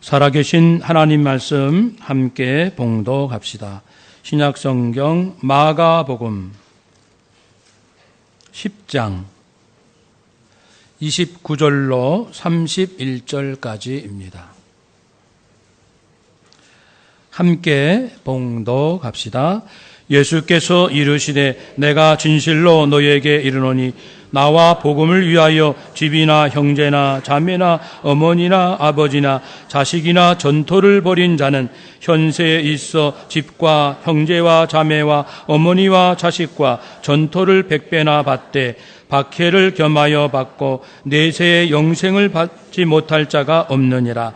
살아계신 하나님 말씀 함께 봉독합시다. 신약성경 마가복음 10장 29절로 31절까지입니다. 함께 봉독합시다. 예수께서 이르시되 내가 진실로 너희에게 이르노니 나와 복음을 위하여 집이나 형제나 자매나 어머니나 아버지나 자식이나 전토를 벌인 자는 현세에 있어 집과 형제와 자매와 어머니와 자식과 전토를 100배나 받되 박해를 겸하여 받고 내세의 영생을 받지 못할 자가 없느니라.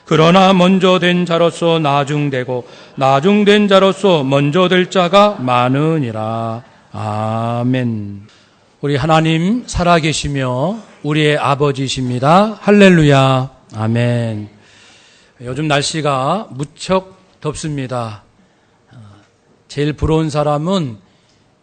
그러나 먼저 된 자로서 나중되고 나중된 자로서 먼저 될 자가 많으니라. 아멘. 우리 하나님 살아계시며 우리의 아버지십니다. 할렐루야. 아멘. 요즘 날씨가 무척 덥습니다. 제일 부러운 사람은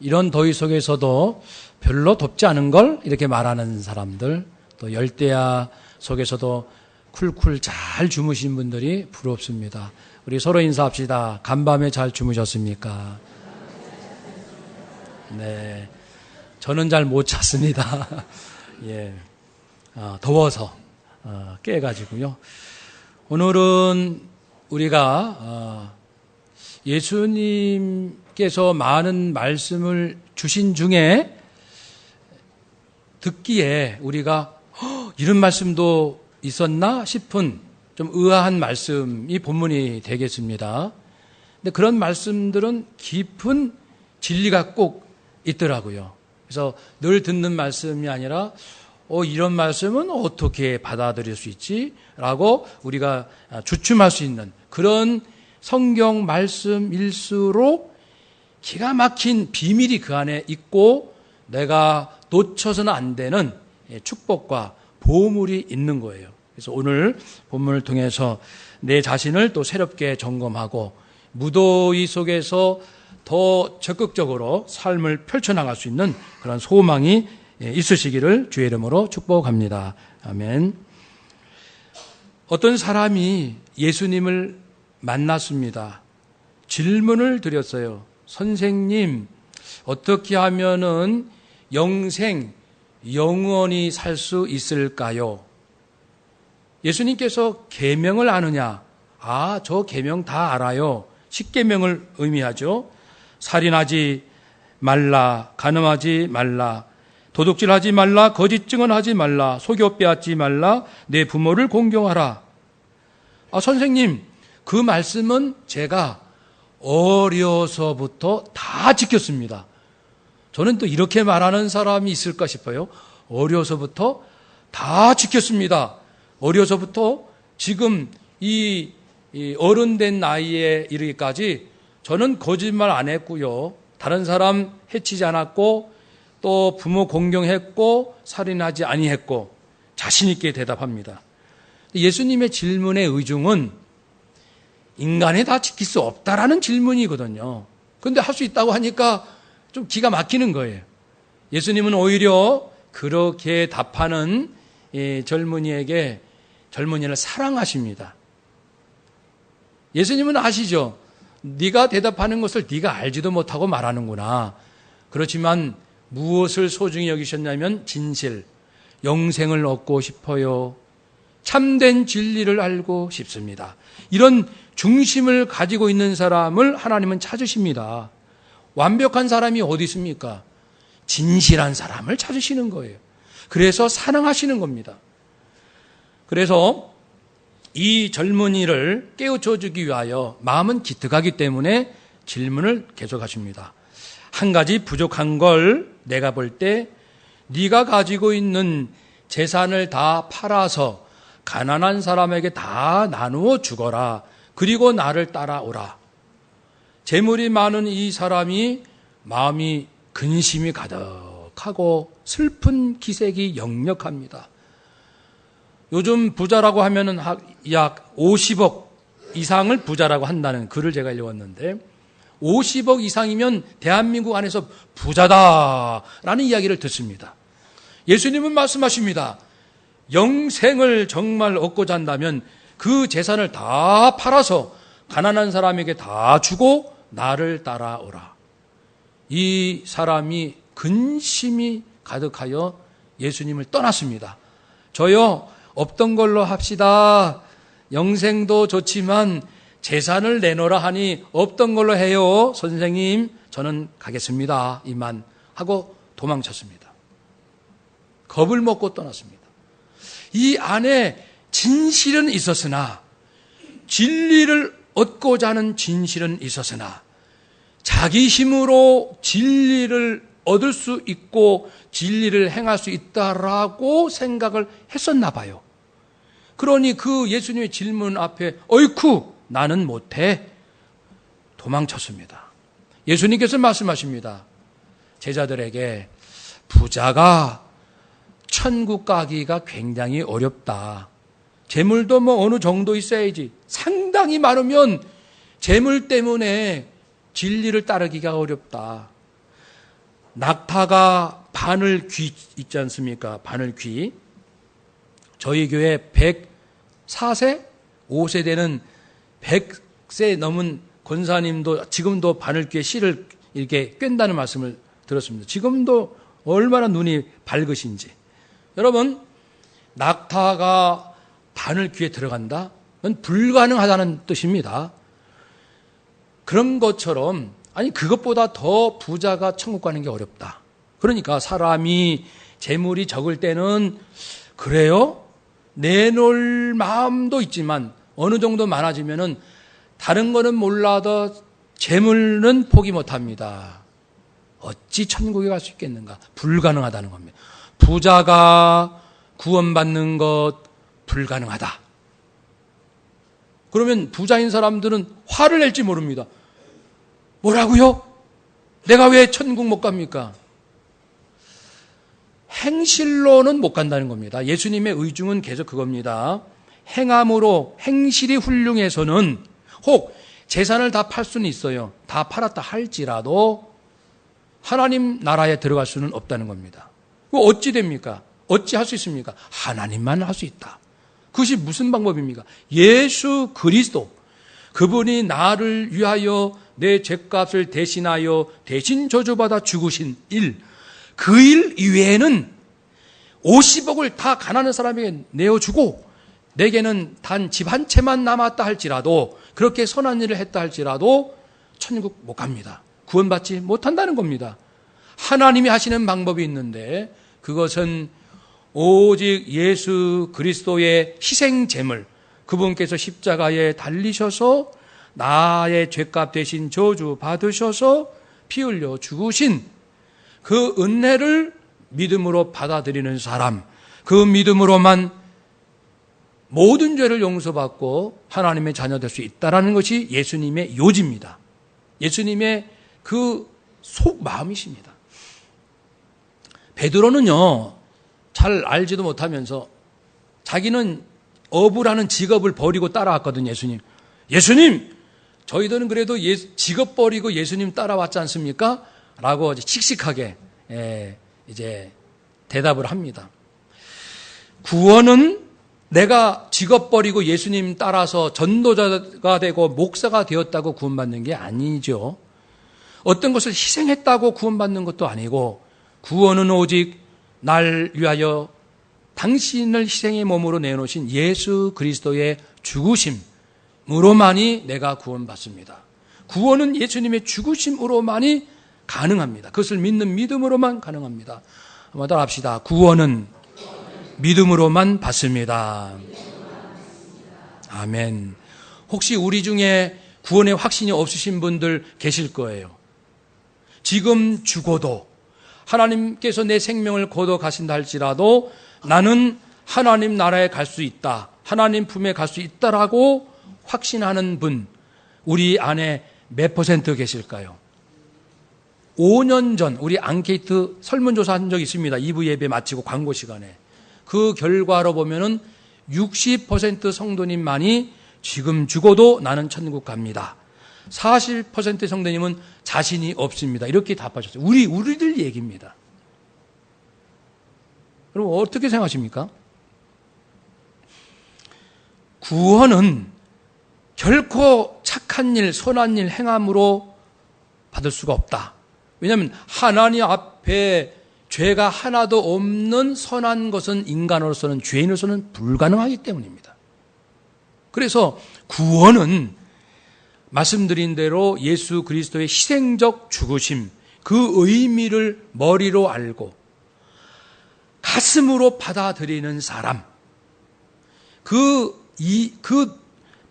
이런 더위 속에서도 별로 덥지 않은 걸 이렇게 말하는 사람들, 또 열대야 속에서도 쿨쿨 잘 주무신 분들이 부럽습니다. 우리 서로 인사합시다. 간밤에 잘 주무셨습니까? 네. 저는 잘 못 잤습니다. 예. 더워서, 깨가지고요. 오늘은 우리가, 예수님께서 많은 말씀을 주신 중에 듣기에 우리가 이런 말씀도 있었나 싶은 좀 의아한 말씀이 본문이 되겠습니다. 근데 그런 말씀들은 깊은 진리가 꼭 있더라고요. 그래서 늘 듣는 말씀이 아니라 이런 말씀은 어떻게 받아들일 수 있지? 라고 우리가 주춤할 수 있는 그런 성경 말씀일수록 기가 막힌 비밀이 그 안에 있고 내가 놓쳐서는 안 되는 축복과 보물이 있는 거예요. 그래서 오늘 본문을 통해서 내 자신을 또 새롭게 점검하고 무더위 속에서 더 적극적으로 삶을 펼쳐나갈 수 있는 그런 소망이 있으시기를 주의 이름으로 축복합니다. 아멘. 어떤 사람이 예수님을 만났습니다. 질문을 드렸어요. 선생님, 어떻게 하면은 영원히 살 수 있을까요? 예수님께서 계명을 아느냐? 저 계명 다 알아요. 10계명을 의미하죠. 살인하지 말라, 간음하지 말라, 도둑질하지 말라, 거짓 증언하지 말라, 속여 빼앗지 말라, 내 부모를 공경하라. 선생님, 그 말씀은 제가 어려서부터 다 지켰습니다. 저는 또 이렇게 말하는 사람이 있을까 싶어요. 어려서부터 다 지켰습니다. 어려서부터 지금 이 어른 된 나이에 이르기까지 저는 거짓말 안 했고요. 다른 사람 해치지 않았고 또 부모 공경했고 살인하지 아니했고 자신 있게 대답합니다. 예수님의 질문의 의중은 인간이 다 지킬 수 없다라는 질문이거든요. 그런데 할 수 있다고 하니까 좀 기가 막히는 거예요. 예수님은 오히려 그렇게 답하는 젊은이를 사랑하십니다. 예수님은 아시죠? 네가 대답하는 것을 네가 알지도 못하고 말하는구나. 그렇지만 무엇을 소중히 여기셨냐면 진실, 영생을 얻고 싶어요. 참된 진리를 알고 싶습니다. 이런 중심을 가지고 있는 사람을 하나님은 찾으십니다. 완벽한 사람이 어디 있습니까? 진실한 사람을 찾으시는 거예요. 그래서 사랑하시는 겁니다. 그래서 이 젊은이를 깨우쳐주기 위하여 마음은 기특하기 때문에 질문을 계속하십니다. 한 가지 부족한 걸 내가 볼 때 네가 가지고 있는 재산을 다 팔아서 가난한 사람에게 다 나누어 주거라. 그리고 나를 따라오라. 재물이 많은 이 사람이 마음이 근심이 가득하고 슬픈 기색이 역력합니다. 요즘 부자라고 하면은 약 50억 이상을 부자라고 한다는 글을 제가 읽었는데 50억 이상이면 대한민국 안에서 부자다라는 이야기를 듣습니다. 예수님은 말씀하십니다. 영생을 정말 얻고자 한다면 그 재산을 다 팔아서 가난한 사람에게 다 주고 나를 따라오라. 이 사람이 근심이 가득하여 예수님을 떠났습니다. 저요, 없던 걸로 합시다. 영생도 좋지만 재산을 내놓으라 하니 없던 걸로 해요. 선생님, 저는 가겠습니다. 이만 하고 도망쳤습니다. 겁을 먹고 떠났습니다. 이 안에 진실은 있었으나, 진리를 얻고자 하는 진실은 있었으나, 자기 힘으로 진리를 얻을 수 있고 진리를 행할 수 있다라고 생각을 했었나 봐요. 그러니 그 예수님의 질문 앞에 어이쿠 나는 못해 도망쳤습니다. 예수님께서 말씀하십니다. 제자들에게 부자가 천국 가기가 굉장히 어렵다. 재물도 뭐 어느 정도 있어야지. 상당히 많으면 재물 때문에 진리를 따르기가 어렵다. 낙타가 바늘귀 있지 않습니까? 바늘귀. 저희 교회 104세, 5세대는 100세 넘은 권사님도 지금도 바늘귀에 실을 이렇게 꿰다는 말씀을 들었습니다. 지금도 얼마나 눈이 밝으신지. 여러분, 낙타가 바늘귀에 들어간다? 그건 불가능하다는 뜻입니다. 그런 것처럼, 아니 그것보다 더 부자가 천국 가는 게 어렵다. 그러니까 사람이 재물이 적을 때는 그래요? 내놓을 마음도 있지만 어느 정도 많아지면은 다른 거는 몰라도 재물은 포기 못합니다. 어찌 천국에 갈 수 있겠는가? 불가능하다는 겁니다. 부자가 구원받는 것 불가능하다. 그러면 부자인 사람들은 화를 낼지 모릅니다. 뭐라고요? 내가 왜 천국 못 갑니까? 행실로는 못 간다는 겁니다. 예수님의 의중은 계속 그겁니다. 행함으로, 행실이 훌륭해서는 혹 재산을 다 팔 수는 있어요. 다 팔았다 할지라도 하나님 나라에 들어갈 수는 없다는 겁니다. 어찌 됩니까? 어찌 할 수 있습니까? 하나님만 할 수 있다. 그것이 무슨 방법입니까? 예수 그리스도, 그분이 나를 위하여 내 죄값을 대신하여 대신 저주받아 죽으신 일, 그 일 이외에는 50억을 다 가난한 사람에게 내어주고 내게는 단 집 한 채만 남았다 할지라도, 그렇게 선한 일을 했다 할지라도 천국 못 갑니다. 구원받지 못한다는 겁니다. 하나님이 하시는 방법이 있는데 그것은 오직 예수 그리스도의 희생 제물, 그분께서 십자가에 달리셔서 나의 죄값 대신 저주 받으셔서 피 흘려 죽으신 그 은혜를 믿음으로 받아들이는 사람, 그 믿음으로만 모든 죄를 용서받고 하나님의 자녀 될 수 있다는 것이 예수님의 요지입니다. 예수님의 그 속마음이십니다. 베드로는요, 잘 알지도 못하면서 자기는 어부라는 직업을 버리고 따라왔거든요. 예수님, 저희들은 그래도 직업 버리고 예수님 따라왔지 않습니까? 라고 씩씩하게 이제 대답을 합니다. 구원은 내가 직업 버리고 예수님 따라서 전도자가 되고 목사가 되었다고 구원받는 게 아니죠. 어떤 것을 희생했다고 구원받는 것도 아니고, 구원은 오직 날 위하여 당신을 희생의 몸으로 내놓으신 예수 그리스도의 죽으심으로만이 내가 구원받습니다. 구원은 예수님의 죽으심으로만이 가능합니다. 그것을 믿는 믿음으로만 가능합니다. 한번 따라 합시다. 구원은 믿음으로만 받습니다. 아멘. 혹시 우리 중에 구원의 확신이 없으신 분들 계실 거예요. 지금 죽어도 하나님께서 내 생명을 거둬 가신다 할지라도 나는 하나님 나라에 갈 수 있다, 하나님 품에 갈 수 있다라고 확신하는 분, 우리 안에 몇 퍼센트 계실까요? 5년 전 우리 앙케이트 설문조사 한 적이 있습니다. 2부 예배 마치고 광고 시간에. 그 결과로 보면은 60% 성도님만이 지금 죽어도 나는 천국 갑니다. 40% 성도님은 자신이 없습니다. 이렇게 답하셨어요. 우리들 얘기입니다. 그럼 어떻게 생각하십니까? 구원은 결코 착한 일, 선한 일 행함으로 받을 수가 없다. 왜냐하면 하나님 앞에 죄가 하나도 없는 선한 것은 인간으로서는, 죄인으로서는 불가능하기 때문입니다. 그래서 구원은 말씀드린 대로 예수 그리스도의 희생적 죽으심, 그 의미를 머리로 알고 가슴으로 받아들이는 사람, 그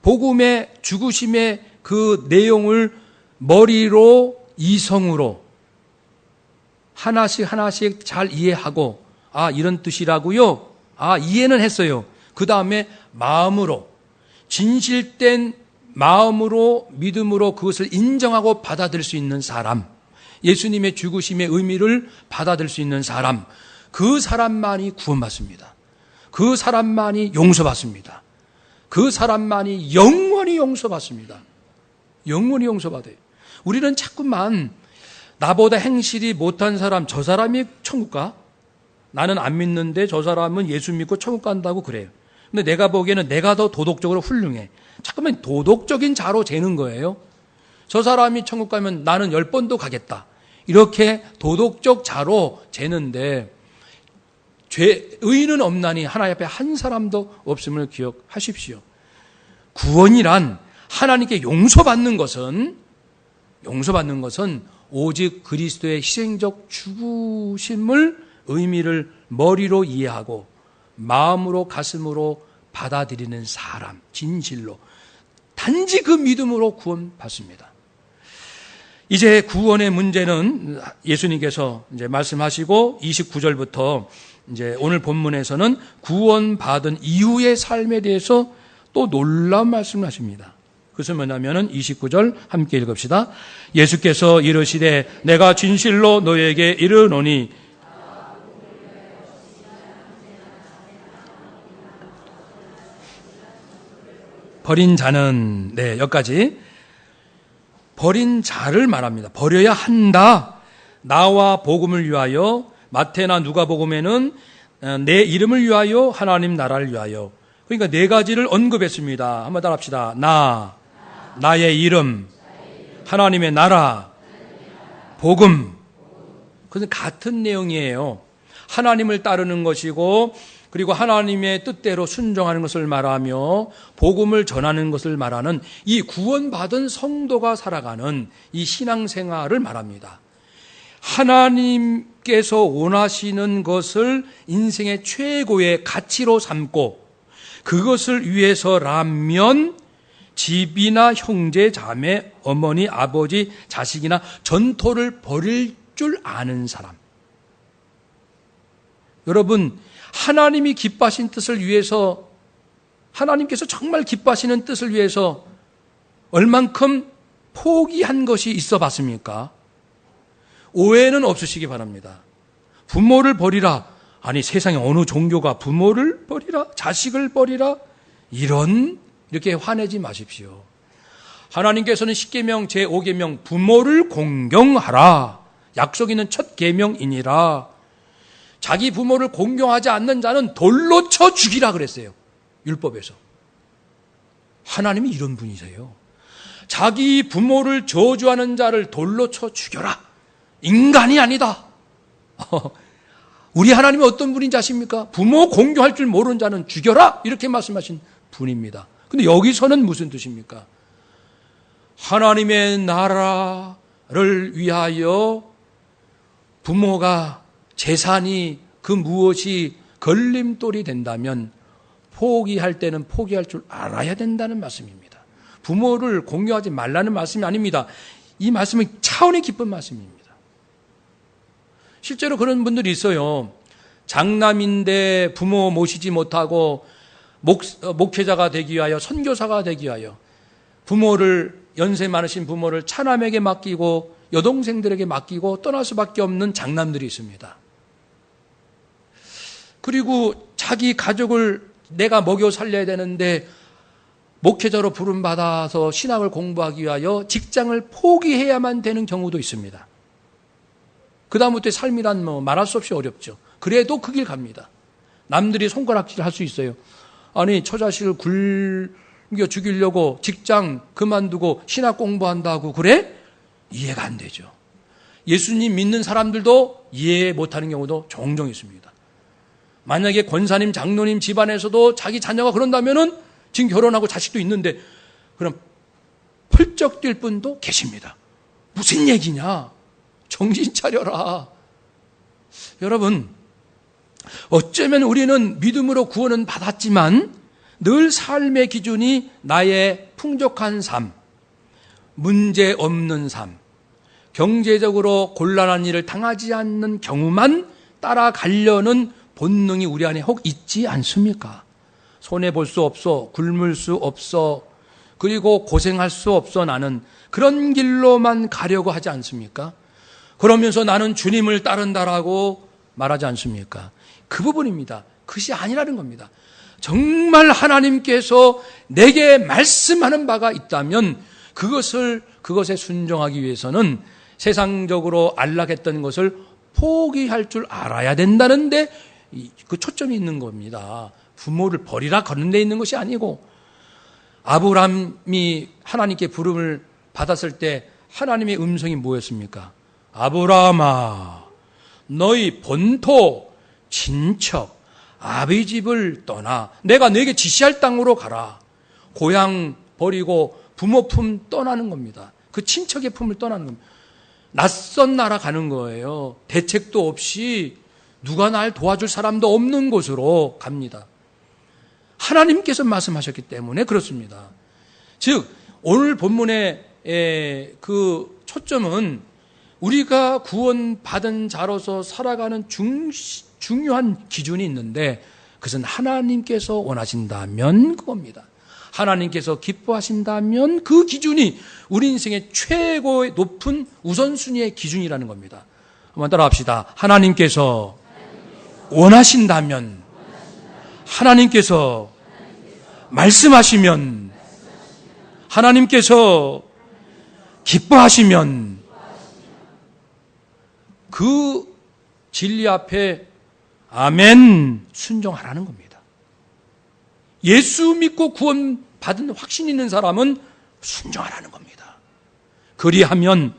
복음의 죽으심의 그 내용을 머리로, 이성으로 하나씩 잘 이해하고, 이런 뜻이라고요? 이해는 했어요. 그 다음에 마음으로, 진실된 마음으로, 믿음으로 그것을 인정하고 받아들일 수 있는 사람, 예수님의 죽으심의 의미를 받아들일 수 있는 사람, 그 사람만이 구원받습니다. 그 사람만이 용서받습니다. 그 사람만이 영원히 용서받습니다. 영원히 용서받아요. 우리는 자꾸만 나보다 행실이 못한 사람, 저 사람이 천국 가? 나는 안 믿는데 저 사람은 예수 믿고 천국 간다고 그래요. 근데 내가 보기에는 내가 더 도덕적으로 훌륭해. 자꾸만 도덕적인 자로 재는 거예요. 저 사람이 천국 가면 나는 10번도 가겠다. 이렇게 도덕적 자로 재는데, 의인은 없나니 하나님 앞에 한 사람도 없음을 기억하십시오. 구원이란 하나님께 용서받는 것은 오직 그리스도의 희생적 죽으심을, 의미를 머리로 이해하고 마음으로, 가슴으로 받아들이는 사람, 진실로 단지 그 믿음으로 구원받습니다. 이제 구원의 문제는 예수님께서 이제 말씀하시고 29절부터 이제 오늘 본문에서는 구원받은 이후의 삶에 대해서 또 놀라운 말씀을 하십니다. 그것은 뭐냐면은 29절 함께 읽읍시다. 예수께서 이르시되 내가 진실로 너에게 이르노니 버린 자는, 여기까지. 버린 자를 말합니다. 버려야 한다. 나와 복음을 위하여, 마태나 누가복음에는 내 이름을 위하여, 하나님 나라를 위하여. 그러니까 네 가지를 언급했습니다. 한번 따라 합시다. 나의 이름, 하나님의 나라, 복음. 그것은 같은 내용이에요. 하나님을 따르는 것이고, 그리고 하나님의 뜻대로 순종하는 것을 말하며 복음을 전하는 것을 말하는 이 구원받은 성도가 살아가는 이 신앙생활을 말합니다. 하나님께서 원하시는 것을 인생의 최고의 가치로 삼고, 그것을 위해서라면 집이나 형제, 자매, 어머니, 아버지, 자식이나 전토를 벌일 줄 아는 사람. 여러분, 하나님이 기뻐하신 뜻을 위해서, 하나님께서 정말 기뻐하시는 뜻을 위해서 얼만큼 포기한 것이 있어 봤습니까? 오해는 없으시기 바랍니다. 부모를 버리라. 아니, 세상에 어느 종교가 부모를 버리라, 자식을 버리라, 이렇게 화내지 마십시오. 하나님께서는 10계명 제5계명 부모를 공경하라, 약속 있는 첫 계명이니라. 자기 부모를 공경하지 않는 자는 돌로 쳐 죽이라 그랬어요. 율법에서. 하나님이 이런 분이세요. 자기 부모를 저주하는 자를 돌로 쳐 죽여라. 인간이 아니다. 우리 하나님이 어떤 분인지 아십니까? 부모 공경할 줄 모르는 자는 죽여라. 이렇게 말씀하신 분입니다. 근데 여기서는 무슨 뜻입니까? 하나님의 나라를 위하여 부모가, 재산이, 그 무엇이 걸림돌이 된다면 포기할 때는 포기할 줄 알아야 된다는 말씀입니다. 부모를 공경하지 말라는 말씀이 아닙니다. 이 말씀은 차원이 깊은 말씀입니다. 실제로 그런 분들이 있어요. 장남인데 부모 모시지 못하고 목회자가 되기 위하여, 선교사가 되기 위하여 부모를, 연세 많으신 부모를 차남에게 맡기고 여동생들에게 맡기고 떠날 수밖에 없는 장남들이 있습니다. 그리고 자기 가족을 내가 먹여 살려야 되는데 목회자로 부름받아서 신학을 공부하기 위하여 직장을 포기해야만 되는 경우도 있습니다. 그 다음부터 삶이란 말할 수 없이 어렵죠. 그래도 그 길 갑니다. 남들이 손가락질 할 수 있어요. 아니 처자식을 굶겨 죽이려고 직장 그만두고 신학 공부한다고 그래? 이해가 안 되죠. 예수님 믿는 사람들도 이해 못하는 경우도 종종 있습니다. 만약에 권사님, 장로님 집안에서도 자기 자녀가 그런다면은 지금 결혼하고 자식도 있는데 그럼 펄쩍 뛸 분도 계십니다. 무슨 얘기냐? 정신 차려라. 여러분, 어쩌면 우리는 믿음으로 구원은 받았지만 늘 삶의 기준이 나의 풍족한 삶, 문제 없는 삶, 경제적으로 곤란한 일을 당하지 않는 경우만 따라가려는 본능이 우리 안에 혹 있지 않습니까? 손해볼 수 없어, 굶을 수 없어, 그리고 고생할 수 없어 나는 그런 길로만 가려고 하지 않습니까? 그러면서 나는 주님을 따른다라고 말하지 않습니까? 그 부분입니다. 그것이 아니라는 겁니다. 정말 하나님께서 내게 말씀하는 바가 있다면 그것에 순종하기 위해서는 세상적으로 안락했던 것을 포기할 줄 알아야 된다는데 그 초점이 있는 겁니다. 부모를 버리라 그런 데 있는 것이 아니고, 아브라함이 하나님께 부름을 받았을 때 하나님의 음성이 뭐였습니까? 아브라함아, 너희 본토, 친척, 아비 집을 떠나 내가 너에게 지시할 땅으로 가라. 고향 버리고 부모 품 떠나는 겁니다. 그 친척의 품을 떠나는 겁니다. 낯선 나라 가는 거예요. 대책도 없이 누가 날 도와줄 사람도 없는 곳으로 갑니다. 하나님께서 말씀하셨기 때문에 그렇습니다. 즉 오늘 본문의 그 초점은 우리가 구원받은 자로서 살아가는 중요한 기준이 있는데 그것은 하나님께서 원하신다면 그겁니다. 하나님께서 기뻐하신다면 그 기준이 우리 인생의 최고의 높은 우선순위의 기준이라는 겁니다. 한번 따라합시다. 하나님께서 원하신다면, 하나님께서 말씀하시면, 하나님께서 기뻐하시면 그 진리 앞에 아멘 순종하라는 겁니다. 예수 믿고 구원받은 확신 있는 사람은 순종하라는 겁니다. 그리하면,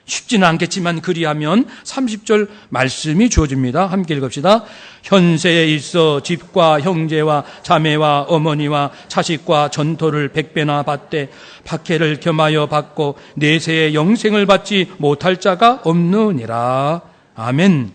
쉽지는 않겠지만 그리하면 30절 말씀이 주어집니다. 함께 읽읍시다. 현세에 있어 집과 형제와 자매와 어머니와 자식과 전토를 100배나 받되 박해를 겸하여 받고 내세의 영생을 받지 못할 자가 없느니라. 아멘.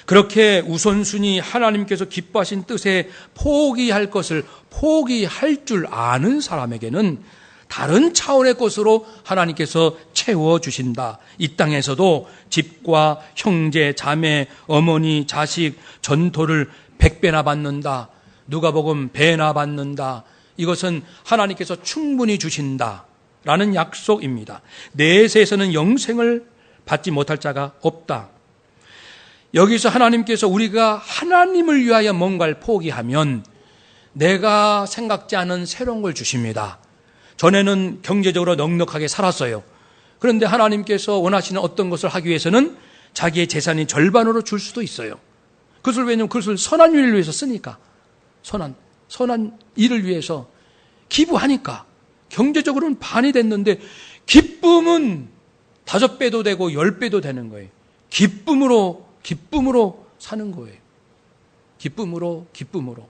그렇게 우선순위 하나님께서 기뻐하신 뜻에 포기할 것을 포기할 줄 아는 사람에게는 다른 차원의 것으로 하나님께서 채워주신다. 이 땅에서도 집과 형제, 자매, 어머니, 자식, 전토를 100배나 받는다. 누가복음 배나 받는다. 이것은 하나님께서 충분히 주신다라는 약속입니다. 내세에서는 영생을 받지 못할 자가 없다. 여기서 하나님께서 우리가 하나님을 위하여 뭔가를 포기하면 내가 생각지 않은 새로운 걸 주십니다. 전에는 경제적으로 넉넉하게 살았어요. 그런데 하나님께서 원하시는 어떤 것을 하기 위해서는 자기의 재산이 절반으로 줄 수도 있어요. 왜냐하면 그것을 선한 일을 위해서 쓰니까. 선한 일을 위해서 기부하니까. 경제적으로는 반이 됐는데 기쁨은 5배도 되고 10배도 되는 거예요. 기쁨으로 사는 거예요. 기쁨으로.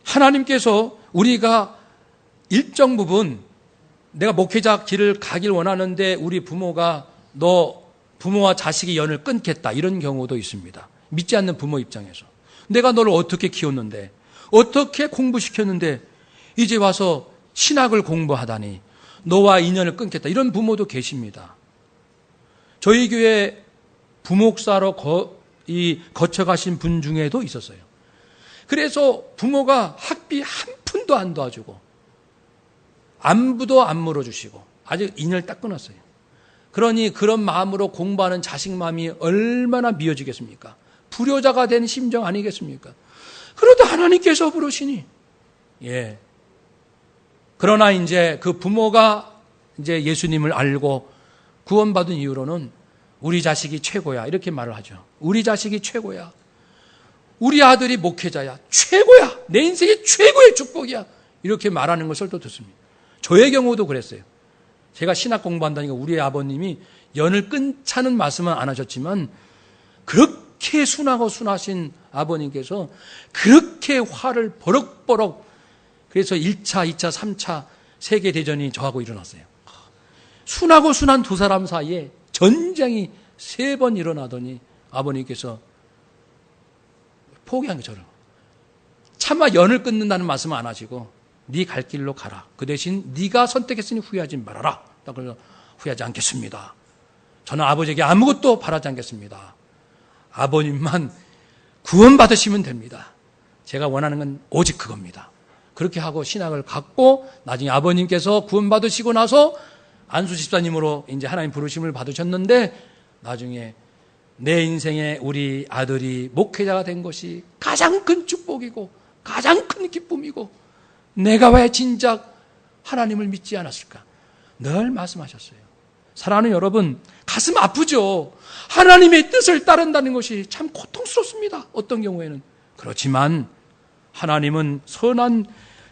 하나님께서 우리가 일정 부분 내가 목회자 길을 가길 원하는데 우리 부모가 너 부모와 자식의 연을 끊겠다 이런 경우도 있습니다. 믿지 않는 부모 입장에서 내가 너를 어떻게 키웠는데 어떻게 공부시켰는데 이제 와서 신학을 공부하다니 너와 인연을 끊겠다 이런 부모도 계십니다. 저희 교회 부목사로 거쳐가신 분 중에도 있었어요. 그래서 부모가 학비 한 푼도 안 도와주고 안부도 안 물어주시고 아직 인연을 딱 끊었어요. 그러니 그런 마음으로 공부하는 자식 마음이 얼마나 미어지겠습니까? 불효자가 된 심정 아니겠습니까? 그래도 하나님께서 부르시니 그러나 이제 그 부모가 이제 예수님을 알고 구원받은 이후로는 우리 자식이 최고야 이렇게 말을 하죠. 우리 자식이 최고야. 우리 아들이 목회자야. 최고야. 내 인생의 최고의 축복이야. 이렇게 말하는 것을 또 듣습니다. 저의 경우도 그랬어요. 제가 신학 공부한다니까 우리 아버님이 연을 끊자는 말씀은 안 하셨지만 그렇게 순하고 순하신 아버님께서 그렇게 화를 버럭버럭, 그래서 1차, 2차, 3차 세계대전이 저하고 일어났어요. 순하고 순한 두 사람 사이에 전쟁이 3번 일어나더니 아버님께서 포기한 거죠. 차마 연을 끊는다는 말씀은 안 하시고 네 갈 길로 가라. 그 대신 네가 선택했으니 후회하지 말아라. 그래서 후회하지 않겠습니다. 저는 아버지에게 아무것도 바라지 않겠습니다. 아버님만 구원받으시면 됩니다. 제가 원하는 건 오직 그겁니다. 그렇게 하고 신학을 갖고 나중에 아버님께서 구원받으시고 나서 안수 집사님으로 이제 하나님 부르심을 받으셨는데 나중에 내 인생에 우리 아들이 목회자가 된 것이 가장 큰 축복이고 가장 큰 기쁨이고 내가 왜 진작 하나님을 믿지 않았을까? 늘 말씀하셨어요. 사랑하는 여러분, 가슴 아프죠? 하나님의 뜻을 따른다는 것이 참 고통스럽습니다. 어떤 경우에는. 그렇지만 하나님은 선한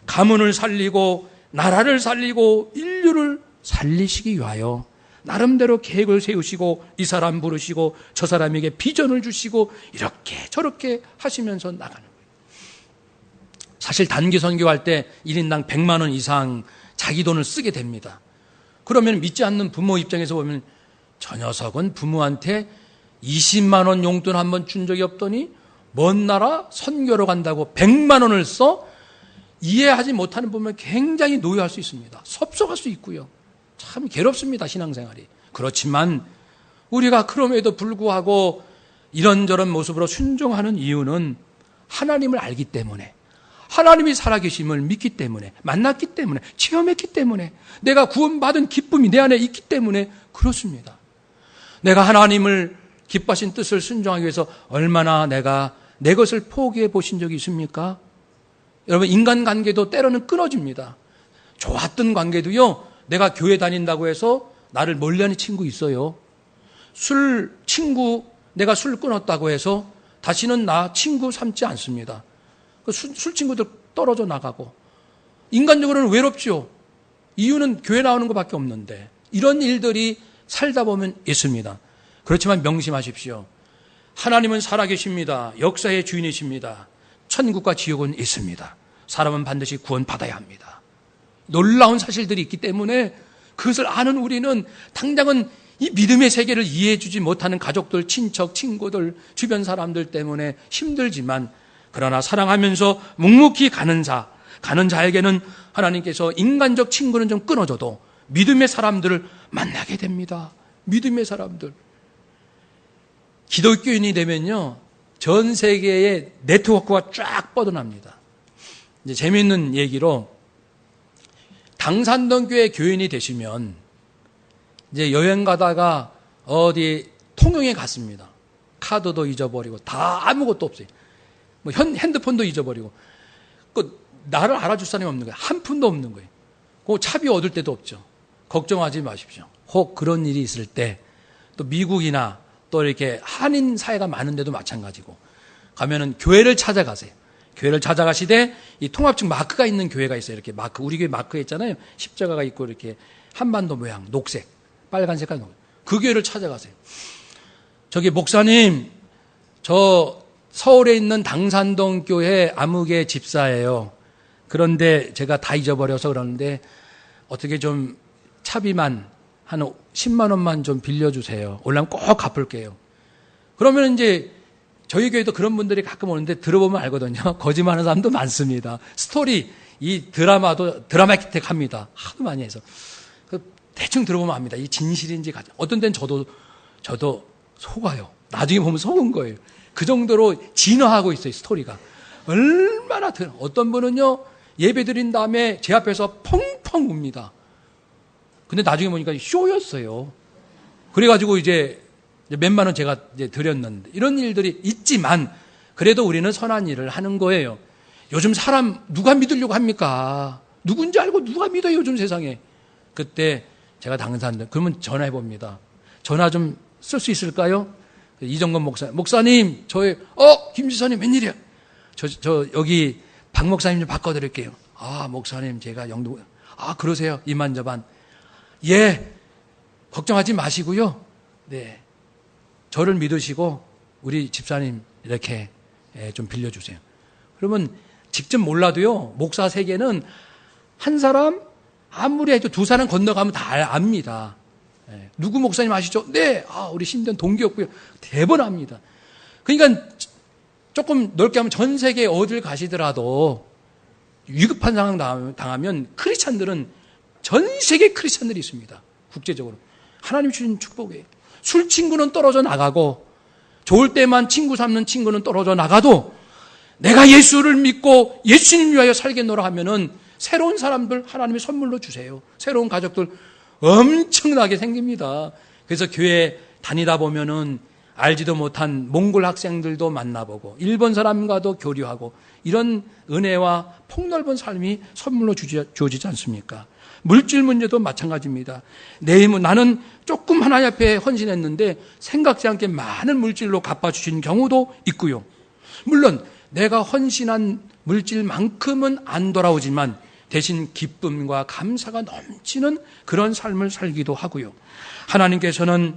가문을 살리고 나라를 살리고 인류를 살리시기 위하여 나름대로 계획을 세우시고 이 사람 부르시고 저 사람에게 비전을 주시고 이렇게 저렇게 하시면서 나가는 거예요. 사실 단기 선교할 때 1인당 100만 원 이상 자기 돈을 쓰게 됩니다. 그러면 믿지 않는 부모 입장에서 보면 저 녀석은 부모한테 20만 원 용돈 한 번 준 적이 없더니 먼 나라 선교로 간다고 100만 원을 써? 이해하지 못하는 부모는 굉장히 노여할 수 있습니다. 섭섭할 수 있고요. 참 괴롭습니다, 신앙생활이. 그렇지만 우리가 그럼에도 불구하고 이런저런 모습으로 순종하는 이유는 하나님을 알기 때문에, 하나님이 살아계심을 믿기 때문에, 만났기 때문에, 체험했기 때문에, 내가 구원받은 기쁨이 내 안에 있기 때문에 그렇습니다. 내가 하나님을 기뻐하신 뜻을 순종하기 위해서 얼마나 내가 내 것을 포기해 보신 적이 있습니까? 여러분, 인간관계도 때로는 끊어집니다. 좋았던 관계도요, 내가 교회 다닌다고 해서 나를 멀리하는 친구 있어요. 내가 술 끊었다고 해서 다시는 나 친구 삼지 않습니다. 술 친구들 떨어져 나가고. 인간적으로는 외롭죠. 이유는 교회 나오는 것밖에 없는데. 이런 일들이 살다 보면 있습니다. 그렇지만 명심하십시오. 하나님은 살아계십니다. 역사의 주인이십니다. 천국과 지옥은 있습니다. 사람은 반드시 구원받아야 합니다. 놀라운 사실들이 있기 때문에 그것을 아는 우리는 당장은 이 믿음의 세계를 이해해 주지 못하는 가족들, 친척, 친구들, 주변 사람들 때문에 힘들지만 그러나 사랑하면서 묵묵히 가는 자에게는 하나님께서 인간적 친구는 좀 끊어줘도 믿음의 사람들을 만나게 됩니다. 믿음의 사람들. 기독교인이 되면요, 전 세계의 네트워크가 쫙 뻗어납니다. 이제 재미있는 얘기로 당산동 교회 교인이 되시면 이제 여행 가다가 어디 통영에 갔습니다. 카드도 잊어버리고 다 아무것도 없어요. 뭐 핸드폰도 잊어버리고 나를 알아줄 사람이 없는 거예요. 한 푼도 없는 거예요. 그 차비 얻을 데도 없죠. 걱정하지 마십시오. 혹 그런 일이 있을 때 또 미국이나 또 이렇게 한인 사회가 많은데도 마찬가지고 가면은 교회를 찾아가세요. 교회를 찾아가시되 이 통합증 마크가 있는 교회가 있어요. 이렇게 마크, 우리 교회 마크 있잖아요. 십자가가 있고 이렇게 한반도 모양, 녹색, 빨간 색깔 녹색. 그 교회를 찾아가세요. 저기 목사님, 저 서울에 있는 당산동 교회 아무개 집사예요. 그런데 제가 다 잊어버려서 그러는데 어떻게 좀 차비만 한 10만 원만 좀 빌려주세요. 올라면 꼭 갚을게요. 그러면 이제 저희 교회도 그런 분들이 가끔 오는데 들어보면 알거든요. 거짓말하는 사람도 많습니다. 스토리, 이 드라마도 드라마틱합니다. 하도 많이 해서. 대충 들어보면 압니다. 이 진실인지 어떤 때는 저도 속아요. 나중에 보면 속은 거예요. 그 정도로 진화하고 있어요, 스토리가. 얼마나 어떤 분은요, 예배 드린 다음에 제 앞에서 펑펑 웁니다. 근데 나중에 보니까 쇼였어요. 그래가지고 이제 몇만 원 제가 이제 드렸는데, 이런 일들이 있지만, 그래도 우리는 선한 일을 하는 거예요. 요즘 사람 누가 믿으려고 합니까? 누군지 알고 누가 믿어요, 요즘 세상에. 그때 제가 당사자인데, 그러면 전화해 봅니다. 전화 좀 쓸 수 있을까요? 이정건 목사님, 김 지사님 웬일이야? 저 여기 박 목사님 좀 바꿔드릴게요. 목사님 제가 영도, 그러세요. 이만저만. 예, 걱정하지 마시고요. 네, 저를 믿으시고 우리 집사님 이렇게 좀 빌려주세요. 그러면 직접 몰라도요, 목사 세계는 한 사람 아무리 해도 두 사람 건너가면 다 압니다. 누구 목사님 아시죠? 네, 우리 신전 동기였고요. 대번 압니다. 그러니까 조금 넓게 하면 전 세계 어딜 가시더라도 위급한 상황 당하면 크리스찬들은 전 세계 크리스찬들이 있습니다. 국제적으로. 하나님 주신 축복이에요. 술 친구는 떨어져 나가고 좋을 때만 친구 삼는 친구는 떨어져 나가도 내가 예수를 믿고 예수님 위하여 살겠노라 하면은 새로운 사람들 하나님이 선물로 주세요. 새로운 가족들 엄청나게 생깁니다. 그래서 교회 다니다 보면은 알지도 못한 몽골 학생들도 만나보고 일본 사람과도 교류하고 이런 은혜와 폭넓은 삶이 선물로 주어지지 않습니까? 물질 문제도 마찬가지입니다. 내 힘은 나는 조금 하나님 앞에 헌신했는데 생각지 않게 많은 물질로 갚아주신 경우도 있고요. 물론 내가 헌신한 물질만큼은 안 돌아오지만 대신 기쁨과 감사가 넘치는 그런 삶을 살기도 하고요. 하나님께서는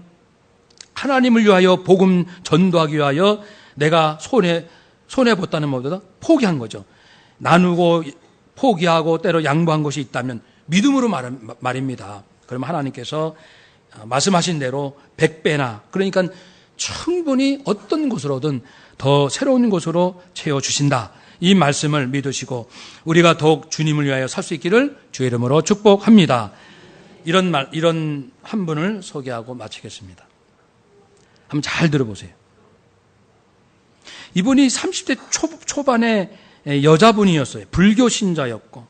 하나님을 위하여 복음 전도하기 위하여 내가 손해봤다는 것보다 포기한 거죠. 나누고 포기하고 때로 양보한 것이 있다면 믿음으로 말입니다. 그러면 하나님께서 말씀하신 대로 100배나 그러니까 충분히 어떤 것으로든 더 새로운 것으로 채워주신다. 이 말씀을 믿으시고 우리가 더욱 주님을 위하여 살 수 있기를 주의 이름으로 축복합니다. 이런 한 분을 소개하고 마치겠습니다. 한번 잘 들어보세요. 이분이 30대 초반의 여자분이었어요. 불교 신자였고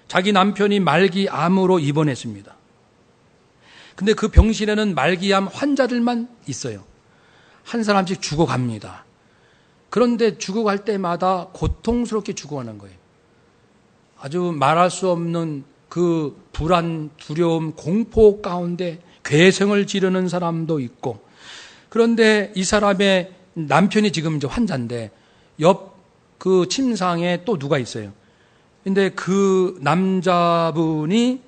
자기 남편이 말기암으로 입원했습니다. 근데 그 병실에는 말기암 환자들만 있어요. 한 사람씩 죽어갑니다. 그런데 죽어갈 때마다 고통스럽게 죽어가는 거예요. 아주 말할 수 없는 그 불안, 두려움, 공포 가운데 괴성을 지르는 사람도 있고 그런데 이 사람의 남편이 지금 이제 환자인데 옆 그 침상에 또 누가 있어요. 근데 그 남자분이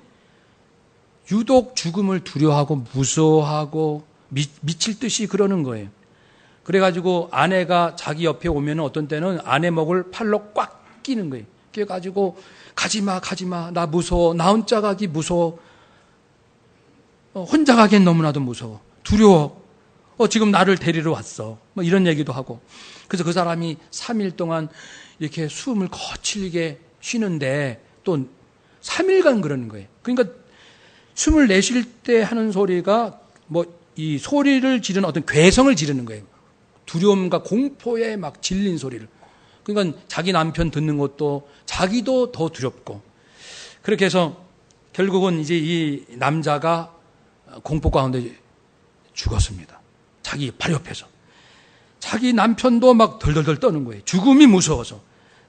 유독 죽음을 두려워하고 무서워하고 미칠 듯이 그러는 거예요. 그래가지고 아내가 자기 옆에 오면 어떤 때는 아내 목을 팔로 꽉 끼는 거예요. 그래가지고 가지마 나 무서워. 나 혼자 가기 무서워. 혼자 가기엔 너무나도 무서워. 두려워. 지금 나를 데리러 왔어. 뭐 이런 얘기도 하고. 그래서 그 사람이 3일 동안 이렇게 숨을 거칠게 쉬는데 또 3일간 그러는 거예요. 그러니까 숨을 내쉴 때 하는 소리가 이 소리를 지르는 어떤 괴성을 지르는 거예요. 두려움과 공포에 막 질린 소리를. 그러니까 자기 남편 듣는 것도 자기도 더 두렵고. 그렇게 해서 결국은 이제 이 남자가 공포 가운데 죽었습니다. 자기 바로 옆에서. 자기 남편도 막 덜덜덜 떠는 거예요. 죽음이 무서워서.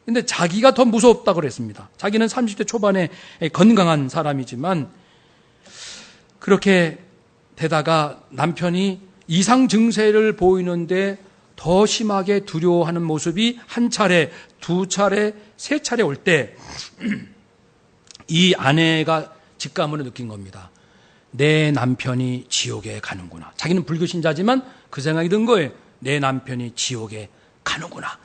근데 자기가 더 무섭다고 그랬습니다. 자기는 30대 초반에 건강한 사람이지만 그렇게 되다가 남편이 이상 증세를 보이는데 더 심하게 두려워하는 모습이 한 차례, 두 차례, 세 차례 올 때 이 아내가 직감으로 느낀 겁니다. 내 남편이 지옥에 가는구나. 자기는 불교 신자지만 그 생각이 든 거예요. 내 남편이 지옥에 가는구나.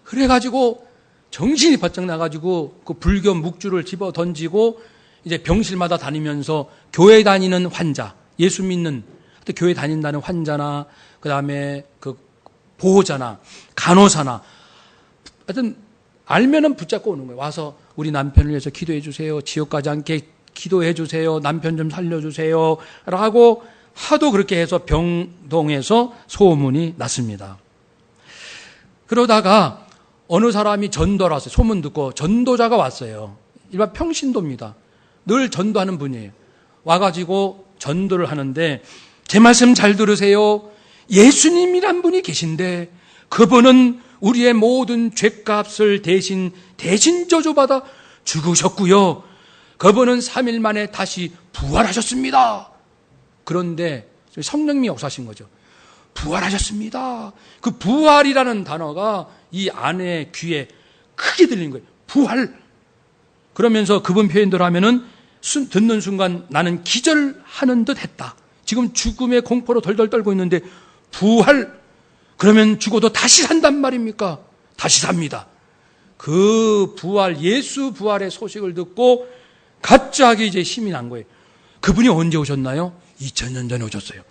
그래가지고 정신이 바짝 나가지고 그 불교 묵주를 집어 던지고 이제 병실마다 다니면서 교회 다니는 환자, 예수 믿는 교회 다닌다는 환자나 그 다음에 그 보호자나 간호사나 하여튼 알면은 붙잡고 오는 거예요. 와서 우리 남편을 위해서 기도해 주세요. 지옥 가지 않게 기도해 주세요. 남편 좀 살려주세요. 라고 하도 그렇게 해서 병동에서 소문이 났습니다. 그러다가 어느 사람이 전도를 왔어요. 소문 듣고 전도자가 왔어요. 일반 평신도입니다. 늘 전도하는 분이에요. 와가지고 전도를 하는데 제 말씀 잘 들으세요. 예수님이란 분이 계신데 그분은 우리의 모든 죄값을 대신 저주받아 죽으셨고요. 그분은 3일 만에 다시 부활하셨습니다. 그런데 성령님이 역사하신 거죠. 부활하셨습니다. 그 부활이라는 단어가 이 아내의 귀에 크게 들린 거예요. 부활. 그러면서 그분 표현대로 하면은 듣는 순간 나는 기절하는 듯 했다. 지금 죽음의 공포로 덜덜 떨고 있는데 부활. 그러면 죽어도 다시 산단 말입니까? 다시 삽니다. 그 부활, 예수 부활의 소식을 듣고 갑자기 이제 힘이 난 거예요. 그분이 언제 오셨나요? 2000년 전에 오셨어요.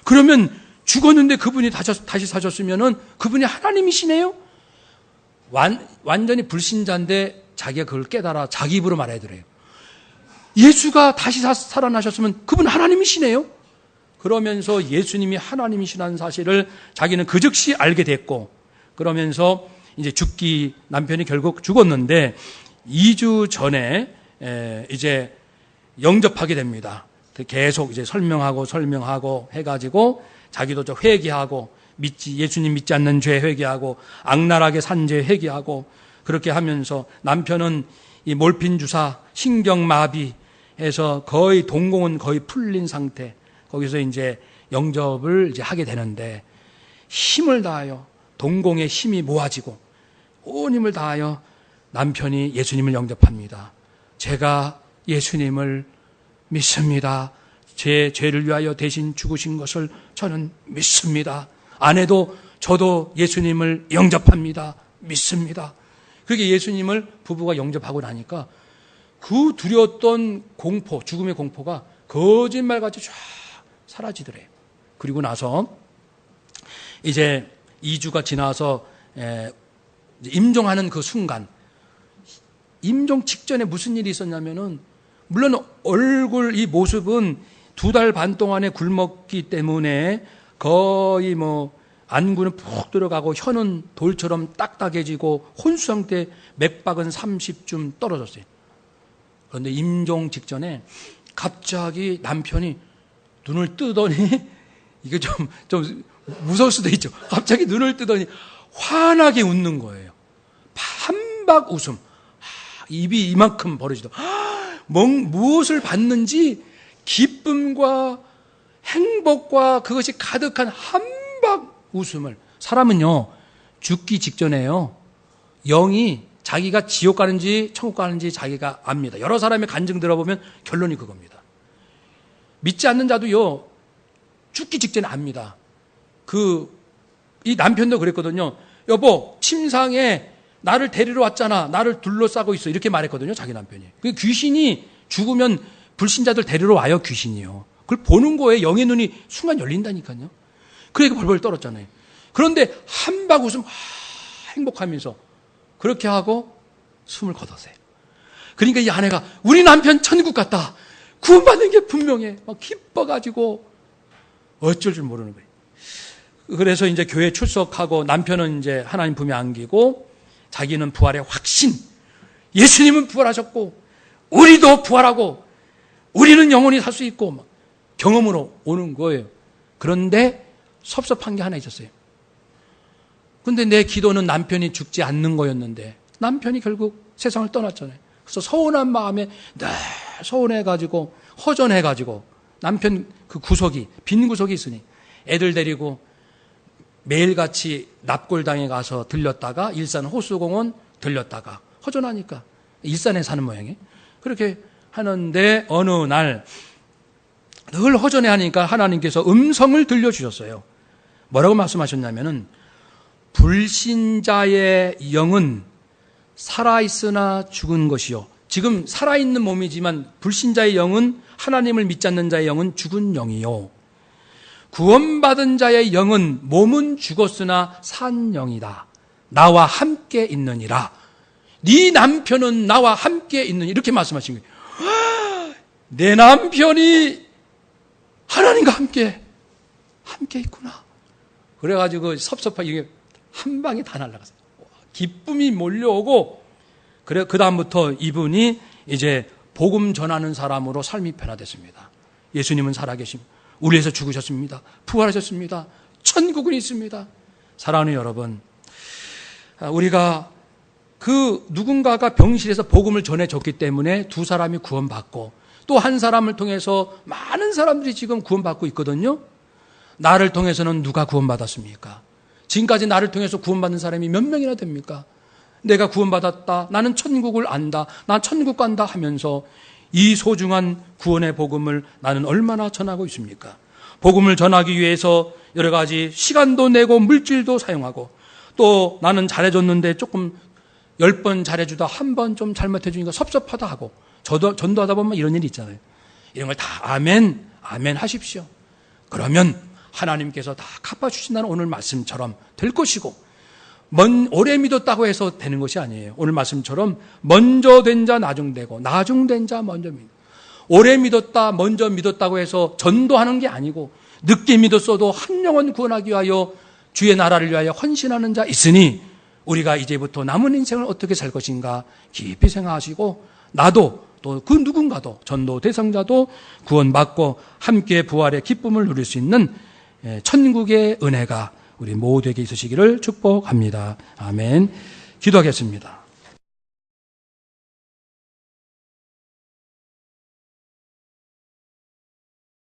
그러면 죽었는데 그분이 다시 사셨으면은 그분이 하나님이시네요? 완전히 불신자인데 자기가 그걸 깨달아 자기 입으로 말해드려요. 예수가 다시 살아나셨으면 그분 하나님이시네요? 그러면서 예수님이 하나님이시라는 사실을 자기는 그 즉시 알게 됐고, 그러면서 이제 남편이 결국 죽었는데 2주 전에 이제 영접하게 됩니다. 계속 이제 설명하고 해가지고 자기도 좀 회개하고 예수님 믿지 않는 죄 회개하고 악랄하게 산 죄 회개하고 그렇게 하면서 남편은 이 몰핀 주사, 신경마비해서 거의 동공은 거의 풀린 상태. 거기서 이제 영접을 이제 하게 되는데 힘을 다하여 동공의 힘이 모아지고 온 힘을 다하여 남편이 예수님을 영접합니다. 제가 예수님을 믿습니다. 제 죄를 위하여 대신 죽으신 것을 저는 믿습니다. 아내도 저도 예수님을 영접합니다. 믿습니다. 그렇게 예수님을 부부가 영접하고 나니까 그 두려웠던 공포, 죽음의 공포가 거짓말같이 쫙 사라지더래요. 그리고 나서 이제 2주가 지나서 임종하는 그 순간, 임종 직전에 무슨 일이 있었냐면은, 물론 얼굴 이 모습은 2달 반 동안에 굶었기 때문에 거의 안구는 푹 들어가고 혀는 돌처럼 딱딱해지고 혼수 상태, 맥박은 30쯤 떨어졌어요. 그런데 임종 직전에 갑자기 남편이 눈을 뜨더니 이게 좀 무서울 수도 있죠. 갑자기 눈을 뜨더니 환하게 웃는 거예요. 한박 웃음. 입이 이만큼 벌어지도. 무엇을 받는지 기쁨과 행복과 그것이 가득한 한박 웃음을. 사람은요, 죽기 직전에요, 영이 자기가 지옥 가는지 천국 가는지 자기가 압니다. 여러 사람의 간증 들어보면 결론이 그겁니다. 믿지 않는 자도요, 죽기 직전에 압니다. 이 남편도 그랬거든요. 여보, 침상에 나를 데리러 왔잖아. 나를 둘러싸고 있어. 이렇게 말했거든요, 자기 남편이. 그 귀신이 죽으면 불신자들 데리러 와요, 귀신이요. 그걸 보는 거에 영의 눈이 순간 열린다니까요. 그러니까 벌벌 떨었잖아요. 그런데 한박 웃음, 행복하면서 그렇게 하고 숨을 거뒀어요. 그러니까 이 아내가 우리 남편 천국 갔다. 구원받는 게 분명해. 막 기뻐가지고 어쩔 줄 모르는 거예요. 그래서 이제 교회 출석하고 남편은 이제 하나님 품에 안기고 자기는 부활의 확신. 예수님은 부활하셨고 우리도 부활하고 우리는 영원히 살 수 있고 막 경험으로 오는 거예요. 그런데 섭섭한 게 하나 있었어요. 근데 내 기도는 남편이 죽지 않는 거였는데 남편이 결국 세상을 떠났잖아요. 그래서 서운한 마음에 늘 서운해가지고 허전해가지고 남편 그 구석이 빈 구석이 있으니 애들 데리고 매일같이 납골당에 가서 들렸다가 일산 호수공원 들렸다가 허전하니까 일산에 사는 모양이에요. 그렇게 하는데 어느 날 늘 허전해하니까 하나님께서 음성을 들려주셨어요. 뭐라고 말씀하셨냐면은 불신자의 영은 살아있으나 죽은 것이요. 지금 살아있는 몸이지만 불신자의 영은, 하나님을 믿지 않는 자의 영은 죽은 영이요. 구원받은 자의 영은 몸은 죽었으나 산 영이다. 나와 함께 있느니라. 네 남편은 나와 함께 있느니, 이렇게 말씀하신 거예요. 내 남편이 하나님과 함께 있구나. 그래가지고 섭섭하게 이게 한 방에 다 날아갔어요. 기쁨이 몰려오고, 그래, 그다음부터 이분이 이제 복음 전하는 사람으로 삶이 변화됐습니다. 예수님은 살아계십니다. 우리 위해서 죽으셨습니다. 부활하셨습니다. 천국은 있습니다. 사랑하는 여러분, 우리가 그 누군가가 병실에서 복음을 전해줬기 때문에 두 사람이 구원받고 또 한 사람을 통해서 많은 사람들이 지금 구원받고 있거든요. 나를 통해서는 누가 구원받았습니까? 지금까지 나를 통해서 구원받는 사람이 몇 명이나 됩니까? 내가 구원받았다, 나는 천국을 안다, 난 천국 간다 하면서 이 소중한 구원의 복음을 나는 얼마나 전하고 있습니까? 복음을 전하기 위해서 여러 가지 시간도 내고 물질도 사용하고, 또 나는 잘해줬는데 조금 10번 잘해주다 한 번 좀 잘못해주니까 섭섭하다 하고, 전도하다 보면 이런 일이 있잖아요. 이런 걸 다 아멘 하십시오. 그러면 하나님께서 다 갚아주신다는 오늘 말씀처럼 될 것이고, 오래 믿었다고 해서 되는 것이 아니에요. 오늘 말씀처럼 먼저 된 자 나중되고, 나중된 자 먼저 믿고, 오래 믿었다, 먼저 믿었다고 해서 전도하는 게 아니고, 늦게 믿었어도 한 영혼 구원하기 위하여 주의 나라를 위하여 헌신하는 자 있으니, 우리가 이제부터 남은 인생을 어떻게 살 것인가 깊이 생각하시고, 나도 또 그 누군가도, 전도 대상자도 구원받고 함께 부활의 기쁨을 누릴 수 있는 천국의 은혜가 우리 모두에게 있으시기를 축복합니다. 아멘. 기도하겠습니다.